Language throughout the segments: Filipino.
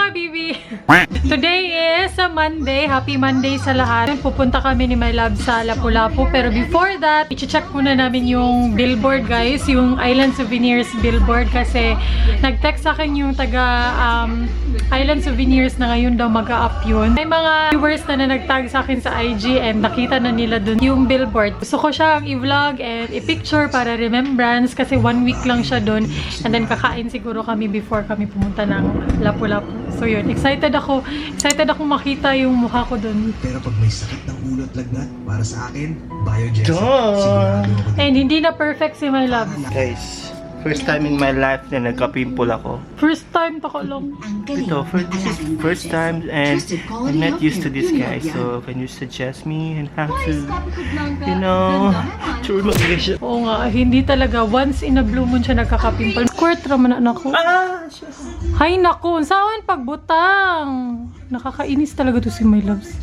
mga bibi! Today is a Monday. Happy Monday sa lahat. Pupunta kami ni Mylabs sa Lapu-Lapu. Pero before that, i-check muna namin yung Billboard, guys. Yung Island Souvenirs Billboard. Kasi nag-text sa akin yung taga Island Souvenirs na ngayon daw mag-a-up yun. May mga viewers na nag-tag sa akin sa IG and nakita na nila dun yung Billboard. Gusto ko siyang i-vlog and i-picture para remembrance kasi 1 week lang siya dun. And then kakain siguro kami before kami pumunta ng Lapu-Lapu. So yun, excited ako makita yung mukha ko dun. Pero pag may sakit ng ulo at lagnat, para sa akin, Biojet. Sigurado ako. And hindi na perfect si Mylabs. Guys, first time in my life na nagka-pimple ako. First time to ko lang. Ito, this is first time and I'm not used to this guys. So, can you suggest me and how to, you know, to remove it? Oo nga, hindi talaga. Once in a blue moon siya nagkaka-pimple. Squirt raman na ako. Hay naku, saan pagbutang? Nakakainis talaga to si Mylabs.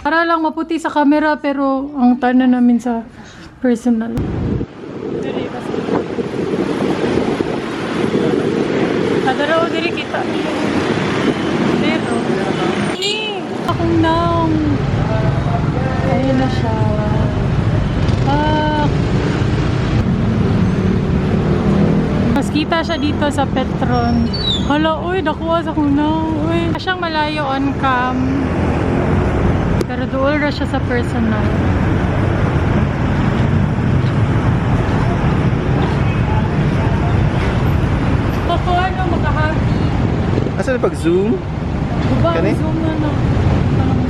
Para lang maputi sa camera pero ang tana namin sa personal. Kadaraw diri kita. Dito. Akong now. Ayun na siya. Mas kita siya dito sa Petron. Hala, uy, nakuha sa kunaw. Uy, siyang malayo on cam. Pero doon na siya sa personal. Ako, ano, makahappy. Asa na pag-zoom? Diba, Kani? zoom na na.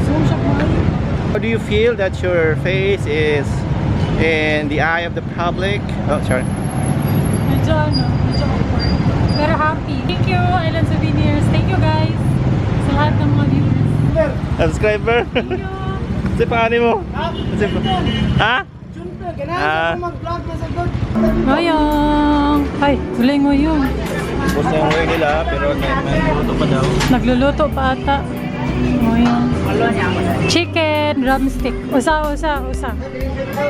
Zoom siya kumain. How do you feel that your face is in the eye of the public? Oh, sorry. Medyo awkward. Pero happy. Thank you, Island Souvenirs. Thank you, guys. Sa lahat ng mga viewers. Subscriber? Thank you. Kasi paano mo? Ha? Ngoyong! Ay, ulay ngoyong. Tapos na yung way nila, pero nagluluto pa daw. Nagluluto pa ata. Ngoyong. Chicken, drumstick. Usa. 1,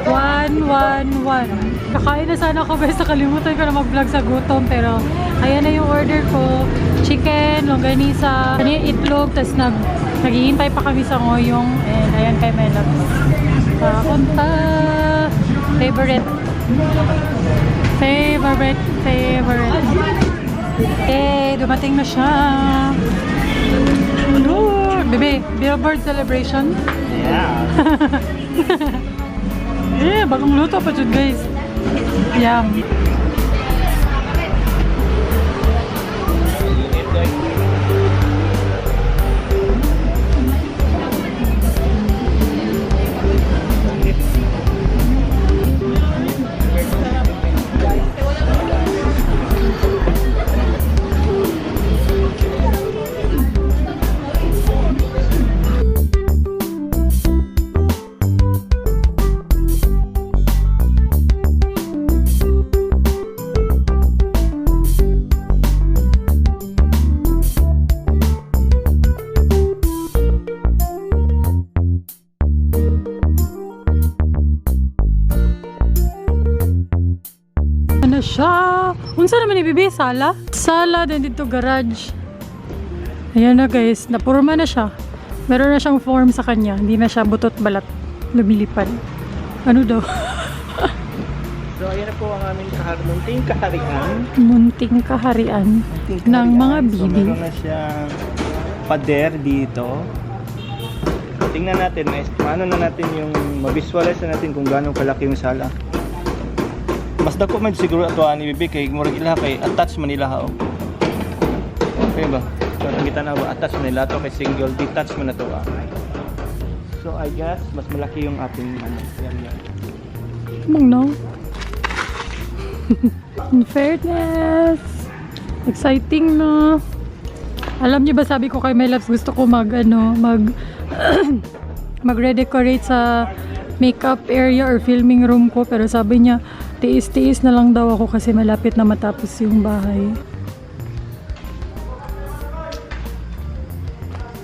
1, 1. Kakain na sana ako guys. Nakalimutan ko na mag-vlog sa gutom. Pero, ayan na yung order ko. Chicken, longganisa, itlog. Tapos naghihintay pa kami sa ngoyong. And ayan kay Mylabs. Pakunta. Favorite. Eh, dumating na siya. Ano? Bebe, Billboard celebration. Yeah. Eh, bagong luto pa dyan guys. Yum. Siya. Unsa naman ibibi? Sala? Sala din dito garage. Ayan na guys. Napurma na siya. Meron na siyang form sa kanya. Hindi na siya butot balat. Lumilipad. Ano daw? So, ayan na po ang aming munting kaharian. Munting kaharian ng mga bibi. So, meron na siyang pader dito. Tingnan natin. Paano na natin yung mabisualize na natin kung gaano kalaki yung sala. Mas dako man siguro ato ani bibi kay murag ila kay attach man nila ha. Okay ba? So ang kita na ba attach man nila to kay single detach man na to. So I guess mas malaki yung ating ano. Yan. Mong no. In fairness. Exciting no. Alam niyo ba sabi ko kay Mylabs gusto ko mag-redecorate sa makeup area or filming room ko pero sabi niya tiis-tiis na lang daw ako kasi malapit na matapos yung bahay.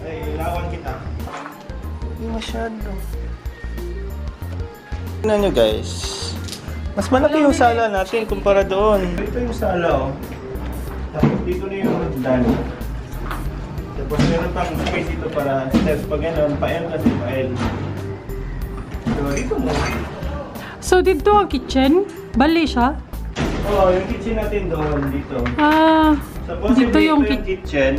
Ay, lawan kita. Hindi masyado. Tingnan nyo guys. Mas malaki yung sala natin kumpara doon. Ito yung sala oh. Tapos dito na yung hagdan. Tapos meron pang space dito para steps. Pag gano'n, pa-L kasi pa-L. So, ito mo. So, dito ang kitchen? Bali siya? Oo, yung kitchen natin doon, dito. Suppose dito yung kitchen.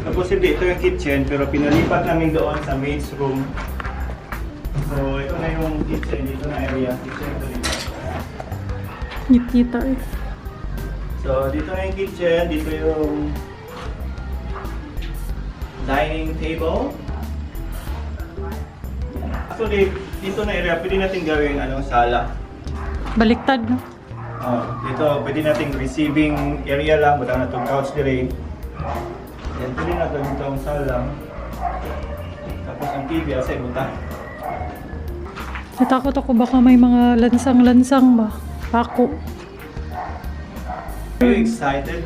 Tapos hindi ito yung kitchen, pero pinalipat namin doon sa maid's room. So, ito na yung kitchen, dito na area. Kitchen ito dito. Chinkytita eh. So, dito na yung kitchen, dito yung dining table. Actually, dito na area, pwede natin gawing sala. Baliktad, no? Dito, pwede nating receiving area lang, buta na itong couch dire. Yan, pwede na itong sala. Tapos ang TV, asay buta. Natakot ako baka may mga lansang-lansang ba? Pako. Are you excited?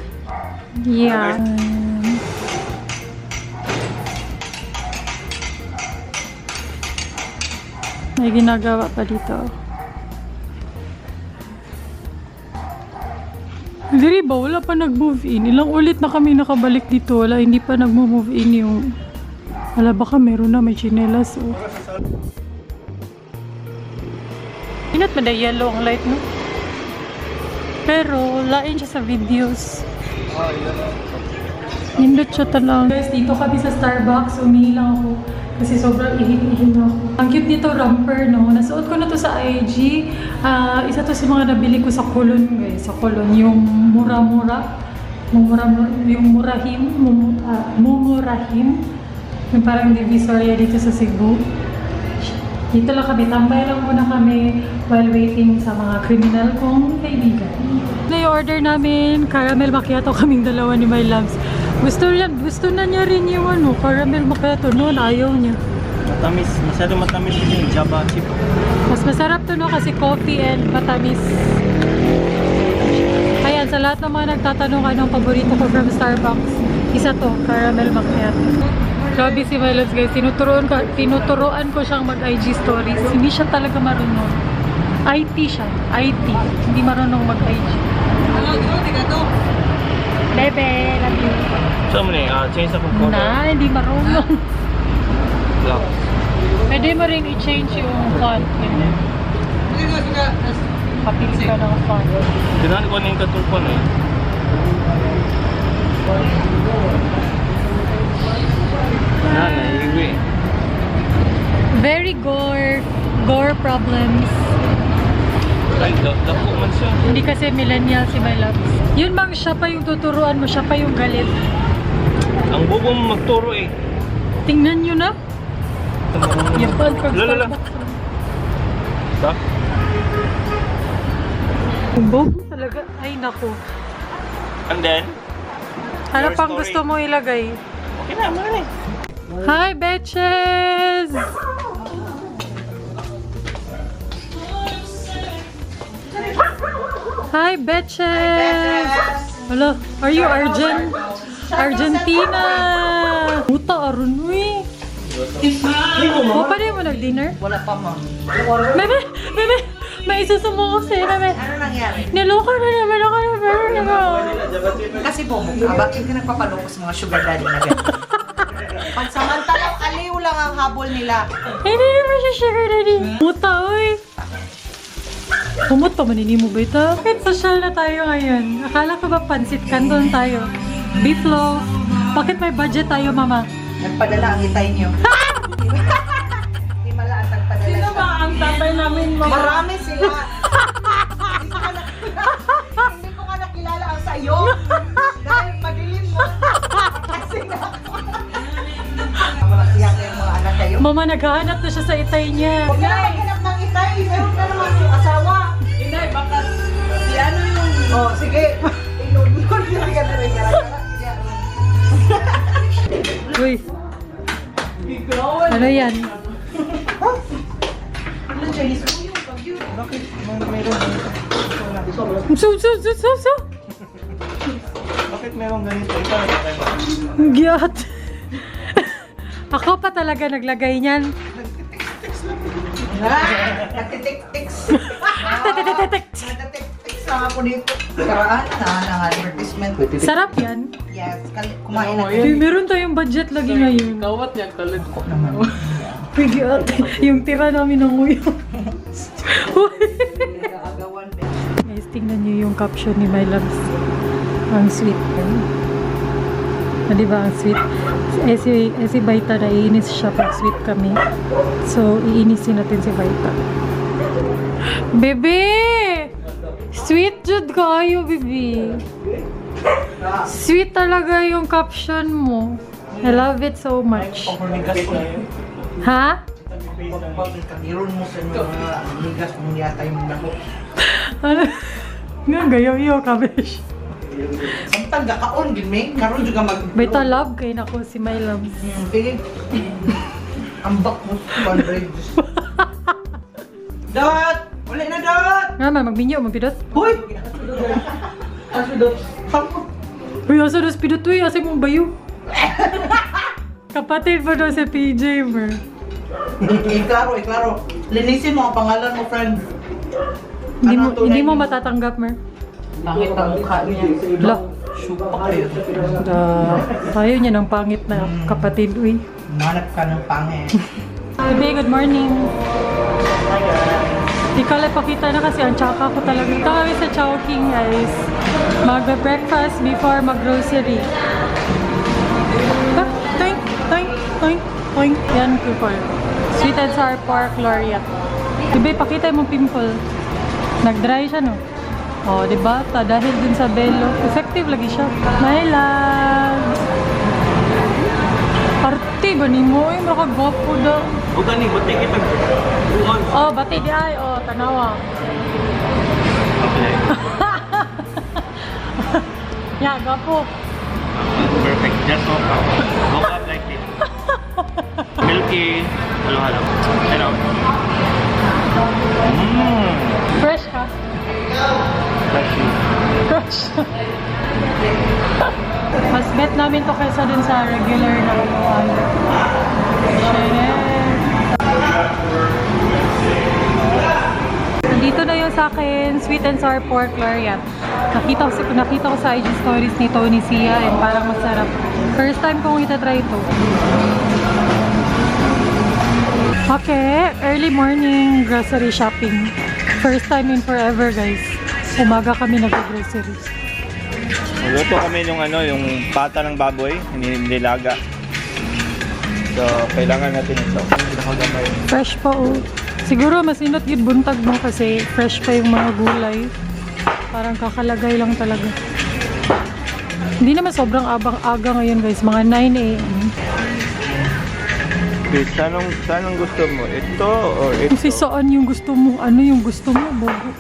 Yeah. May ginagawa pa dito. Hindi ba? Wala pa nag-move in. Ilang ulit na kami nakabalik dito. Wala, hindi pa nag-move in yung... Wala, baka meron na, may chinelas. Oh. Inat ba na yellow ang light, no? Pero, lain siya sa videos. Nindot siya talaga. Guys, dito kami sa Starbucks. Umihi lang ako. Kasi sobrang ihing-ihing ako. Ang cute nito, romper, no? Nasuot ko na to sa IG. Isa to sa mga nabili ko sa Colon, guys. Sa Colon. Yung mura-mura. Yung murahim. Mumurahim. Yung parang divisoria dito sa Cebu. Dito lang kami. Tambay lang muna kami while waiting sa mga criminal kong kaibigan. Na-order namin caramel macchiato kaming dalawa ni Mylabs. Gusto na niya rin yung caramel macchiato noon, ayaw niya. Matamis, masyado matamis yung Java chip. Mas masarap to no kasi coffee and matamis. Ayan, sa lahat ng mga nagtatanong anong paborito ko from Starbucks, isa to, caramel macchiato. Grabe si Mylabs guys, tinuturoan ko siyang mag-IG stories. Hindi siya talaga marunong. IT siya, IT. Hindi marunong mag-IG. Bebe, love you. So mo change sa photo. Na, hindi marunong. Lock. Pwede mo rin i-change yung font. Ganyan. Kapili ka ng font. Tinahan ko na yung katulpon eh. Naiiwi. Very gore problems. Ay, dako man siya. Hindi kasi millennial si Mylabs. Yun bang siya pa yung tuturuan mo, siya pa yung galit. Ang bobo mo magturo eh. Tingnan nyo na. Yung pag Lala. Stop. Ang bobo talaga. Ay, naku. And then? Ano Your pang story. gusto mo ilagay? Okay na, man eh. Hi, bitches! Hi, bitches! Hello, are you Argentina? Puta, arunoy. O, paano mo nag-dinner? Wala pa, ma'am. Meme, may isusumo ko sa'yo, meme. Ano nangyari? Niloka na naman ako na meron naman. Kasi bumukha. Bakit ka nagpapaloko sa mga sugar daddy na gano'n? Pansamantalang aliw lang ang habol nila. Hindi naman siya sugar daddy. Puta, oy. Kumot pa manini mo ba ito? Bakit social na tayo ngayon? Akala ko ba pansit canton tayo? Beef loaf. Bakit may budget tayo, mama? Nagpadala ang itay niyo. Hindi mala ang nagpadala. Sino ba ang tatay namin, mama? Marami sila. Hindi ko nga nakilala ang sayo. Dahil madilim mo. Kasi na ako. Iyak yung mga anak kayo. Mama, naghahanap na siya sa itay niya. Huwag ka na maghanap ng itay. Meron ka naman yung asawa. Hindi, baka si ano yung... Oh, sige. Inulod niya ka na rin. Uy. Ano yan? Ano, Chinese ko yung pag-yun. Bakit? Mayroon So. Bakit mayroon ganito? Ikaw na tayo. Giyat. Ako pa talaga naglagay niyan. Nagtitik-tiks. Tetetetek. Nagtitik-tiks. lang ako dito. Karaan na advertisement. Sarap yan. Yes, kumain na. Uy, meron tayong budget lagi ngayon. Kawat niya, kalit ko. Pigi ate, yung tira namin ng uyong. Guys, tingnan nyo yung caption ni Mylabs. Ang sweet. Diba ang sweet? Si Baita na iinis siya pag sweet kami. So, iinisin natin si Baita. Bebe! Sweet jud kayo, bebe. Sweet talaga yung caption mo. I love it so much. Ha? Kagiron mo sa mga ligas mo yata yung nako. Ano? Nga, gayaw-yaw ka, besh. Samtang gakaon, gilming. Karoon juga mag... Baita love kay nako si Mylabs. Tingin. Ambak mo sa 100. Dot! Wala na, Dot! Nga man, magbinyo, magpidot. Hoy! Ano, Dot? Uy, asa dos pidot, uy, asa mong bayo. Kapatid mo daw sa PJ, bro. Klaro. Linisin mo ang pangalan mo, friend. Hindi mo matatanggap, mer. Pangit ang mukha niya. La. Supak kayo. Tayo niya ng pangit na kapatid, uy. Manap ka ng pangit. Bebe, good morning. Di ka lang pakita na kasi ang tsaka ko talaga. Ito kami sa Chowking, guys. Mag-breakfast before mag-grocery. Toink, toink, toink, toink. Yan, people. Sweet and sour pork laureate. Bebe, pakita yung pimple. Nag-dry siya, no? Oh, diba? Dahil dun sa bello. Effective lagi siya. Mylabs! Party ba ni mo? Ay, makagwapo daw. O gani, buti kita buwan. Oh, bati di ay. Oh, tanawa. Okay. Yeah, gwapo. Perfect. Just woke up. Woke up like this. Milky. Halo. Hello. Fresh ka? Fresh. Mas bet namin to kaysa dun sa regular na ano. Nandito na yung sa akin, sweet and sour pork laureate. Nakita ko sa IG stories ni Tony Sia and parang masarap. First time kong itatry ito. Okay, early morning grocery shopping. First time in forever, guys. Umaga kami nag-grocery. Magluto kami yung pata ng baboy, nilaga. So, kailangan natin ito. Fresh pa, oh. Siguro masinot yun buntag mo kasi fresh pa yung mga gulay. Parang kakalagay lang talaga. Hindi naman sobrang aga ngayon, guys. Mga 9 a.m. Okay, sanong gusto mo? Ito or ito? Kasi saan yung gusto mo? Ano yung gusto mo, bobo?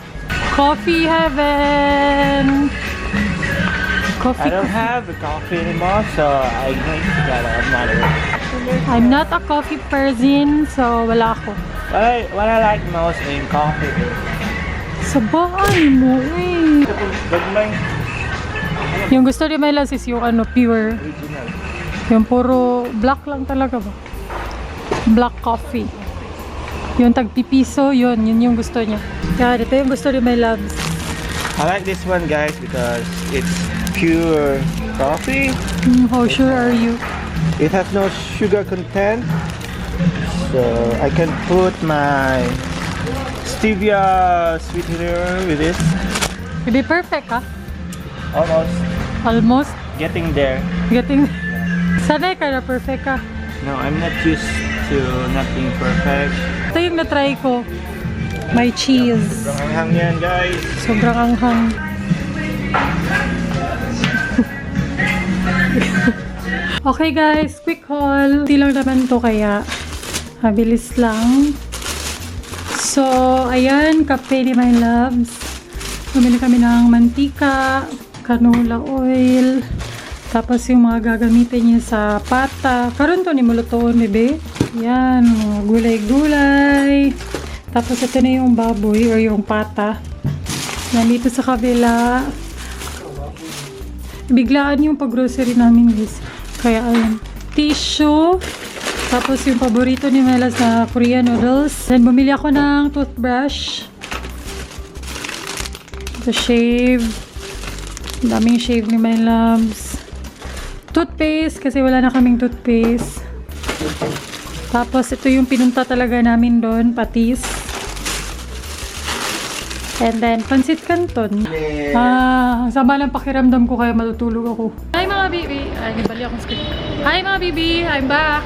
Coffee heaven! I don't have a coffee anymore, so I drink together. I'm not a coffee person, so wala ako. What I like most in coffee is Sabaan mo, eh. Gagmay. Yung gusto ni Mylabs is yung ano, pure. Original. Yung puro black lang talaga ba? Black coffee. Yung tagpipiso, yun yung gusto niya. Yan, ito yung gusto ni Mylabs. I like this one, guys, because it's pure coffee. How sure are you? It has no sugar content, so I can put my stevia sweetener with this. Hindi perfect, ha? Almost Almost getting there. getting... Sanay ka na perfect ka. No, I'm not used to not being perfect. Ito yung na-try ko. May cheese. Sobrang anghang yan, guys. Sobrang anghang. Okay guys, quick haul. Hindi lang naman to kaya mabilis lang. So, ayan, kape ni Mylabs. Bumili kami ng mantika, canola oil, tapos yung mga gagamitin niya sa pata. Karon to ni mulutoon, bebe. Yan, mga gulay-gulay. Tapos ito na yung baboy or yung pata. Nandito sa kabila. Biglaan yung pag-grocery namin, guys. Kaya ayun. Tissue. Tapos yung paborito ni Mylabs na Korean noodles. Then bumili ako ng toothbrush. To shave. Ang daming shave ni Mylabs. Toothpaste, kasi wala na kaming toothpaste. Tapos, ito yung pinunta talaga namin doon, patis. And then, pansit canton. Ang sama lang pakiramdam ko kaya matutulog ako. Hi mga bibi! Ay, nabali akong script. Hi mga bibi! I'm back!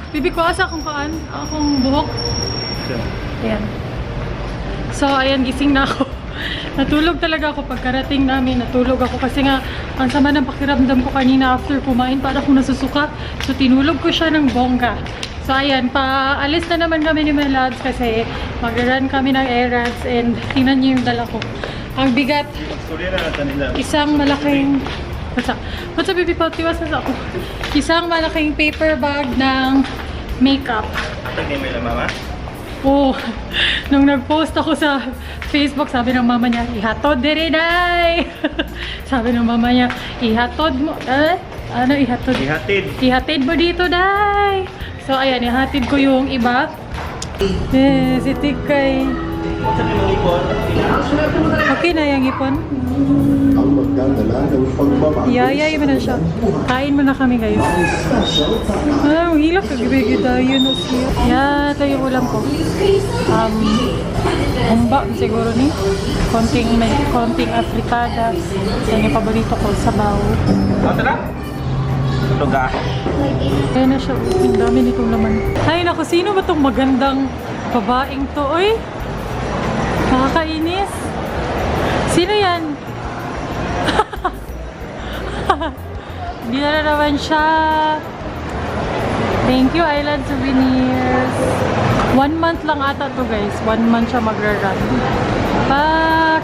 Bibi ko asa akong buhok. Ayan. So, ayan, gising na ako. Natulog talaga ako pagkarating namin. Natulog ako kasi nga ang sama ng pakiramdam ko kanina after kumain para akong nasusuka. So tinulog ko siya ng bongga. So ayan, paalis na naman kami ni Mylabs kasi mag-run kami ng errands and tingnan niyo yung dala ko. Ang bigat. Isang malaking what's up baby? Patiwas na ako. Isang malaking paper bag ng makeup. Tingnan mo yung mama? Oh, nung nag-post ako sa Facebook, sabi ng mama niya, ihatod dire day. Sabi ng mama niya, ihatod mo, ano ihatod? Ihatid mo dito day. So ayan, ihatid ko yung iba. Si Tikay. Okay na yung ipon. Yayay mo na siya. Kain mo na kami guys. Ang hilak kagibigay tayo no siya. Ito yung ulam ko. Humba siguro ni. Konting afritada. Yan yung paborito ko, sabaw. Tuga. Kaya na siya. Ang dami nitong laman. Ay naku, sino ba itong magandang babaeng to? Oy! Nakakainis. Sino yan? Hindi na naman siya. Thank you, Island Souvenirs. 1 month lang ata to guys. 1 month siya magra-run.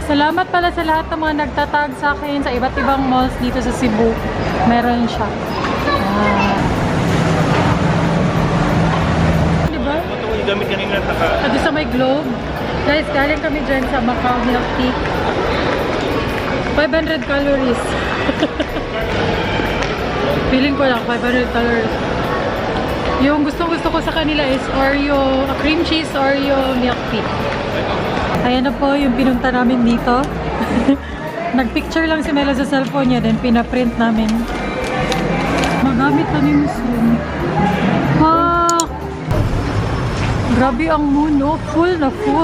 Salamat pala sa lahat ng mga nagtatag sa akin sa iba't ibang malls dito sa Cebu. Meron siya. Diba? Ito yung gamit kanina Ito sa may globe. Guys, galing kami dyan sa Macau Milk Tea. 500 calories. Feeling ko lang, 500 calories. Yung gustong-gusto ko sa kanila is Oreo, cream cheese Oreo milk tea. Ayan na po yung pinunta namin dito. Nag-picture lang si Mela sa cellphone niya, then pinaprint namin. Magamit na ni Muslim. Grabe ang moon, oh. Full na full.